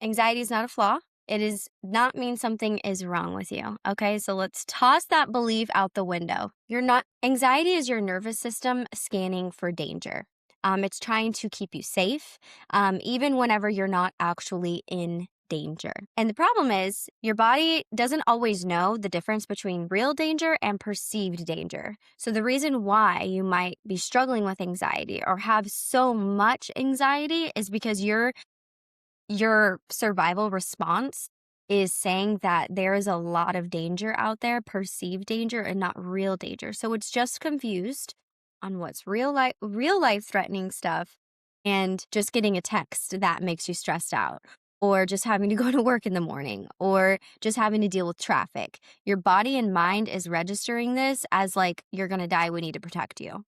Anxiety is not a flaw. It is not mean something is wrong with you. Okay. So let's toss that belief out the window. You're not, anxiety is your nervous system scanning for danger. It's trying to keep you safe, even whenever you're not actually in danger. And the problem is, your body doesn't always know the difference between real danger and perceived danger. So, the reason why you might be struggling with anxiety or have so much anxiety is because your survival response is saying that there is a lot of danger out there, perceived danger and not real danger. So it's just confused on what's real life threatening stuff and just getting a text that makes you stressed out, or just having to go to work in the morning, or just having to deal with traffic. Your body and mind is registering this as like, you're going to die, we need to protect you,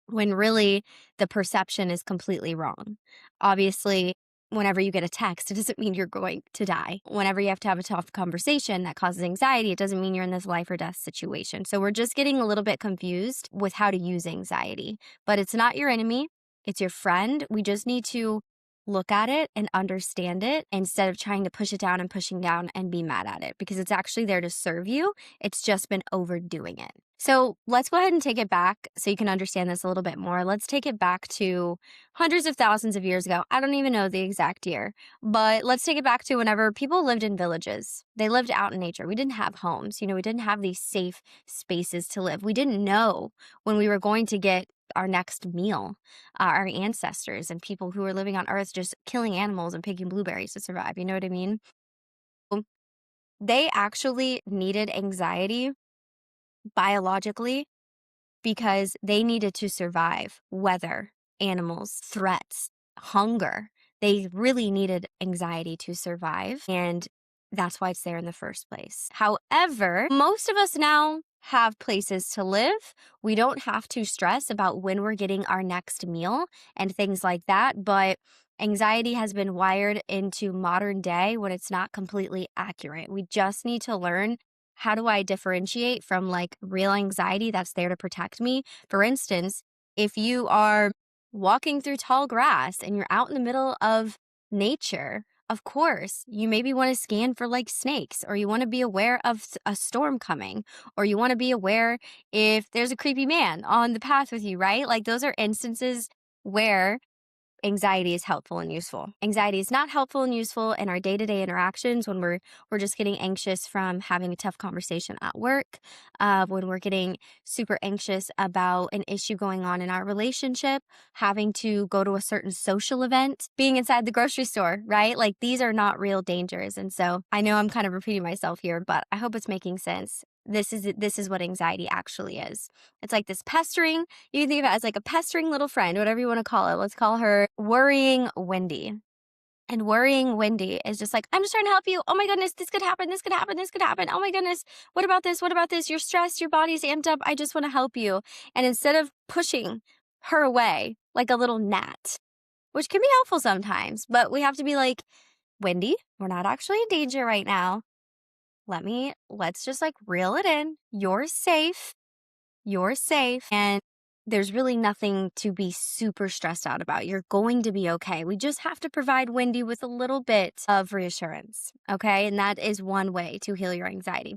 when really the perception is completely wrong. Obviously, whenever you get a text, it doesn't mean you're going to die. Whenever you have to have a tough conversation that causes anxiety, it doesn't mean you're in this life or death situation. So we're just getting a little bit confused with how to use anxiety, but it's not your enemy. It's your friend. We just need to look at it and understand it instead of trying to push it down and pushing down and be mad at it, because it's actually there to serve you. It's just been overdoing it. So let's go ahead and take it back so you can understand this a little bit more. Let's take it back to hundreds of thousands of years ago. I don't even know the exact year, but let's take it back to whenever people lived in villages. They lived out in nature. We didn't have homes. We didn't have these safe spaces to live. We didn't know when we were going to get our next meal. Our ancestors and people who were living on Earth just killing animals and picking blueberries to survive. You know what I mean? They actually needed anxiety biologically because they needed to survive weather, animals, threats, hunger. They really needed anxiety to survive. And that's why it's there in the first place. However, most of us now have places to live. We don't have to stress about when we're getting our next meal and things like that. But anxiety has been wired into modern day when it's not completely accurate. We just need to learn, how do I differentiate from like real anxiety that's there to protect me? For instance, if you are walking through tall grass and you're out in the middle of nature, of course, you maybe want to scan for like snakes, or you want to be aware of a storm coming, or you want to be aware if there's a creepy man on the path with you, right? Like those are instances where anxiety is helpful and useful. Anxiety is not helpful and useful in our day-to-day interactions when we're just getting anxious from having a tough conversation at work, when we're getting super anxious about an issue going on in our relationship, having to go to a certain social event, being inside the grocery store, right? Like these are not real dangers. And so I know I'm kind of repeating myself here, but I hope it's making sense. This is what anxiety actually is. It's like this pestering, you can think of it as like a pestering little friend, whatever you want to call it. Let's call her worrying Wendy. And worrying Wendy is just like, I'm just trying to help you. Oh my goodness, this could happen. This could happen. This could happen. Oh my goodness. What about this? What about this? You're stressed. Your body's amped up. I just want to help you. And instead of pushing her away like a little gnat, which can be helpful sometimes, but we have to be like, Wendy, we're not actually in danger right now. Let's just like reel it in. You're safe. You're safe. And there's really nothing to be super stressed out about. You're going to be okay. We just have to provide Wendy with a little bit of reassurance. Okay. And that is one way to heal your anxiety.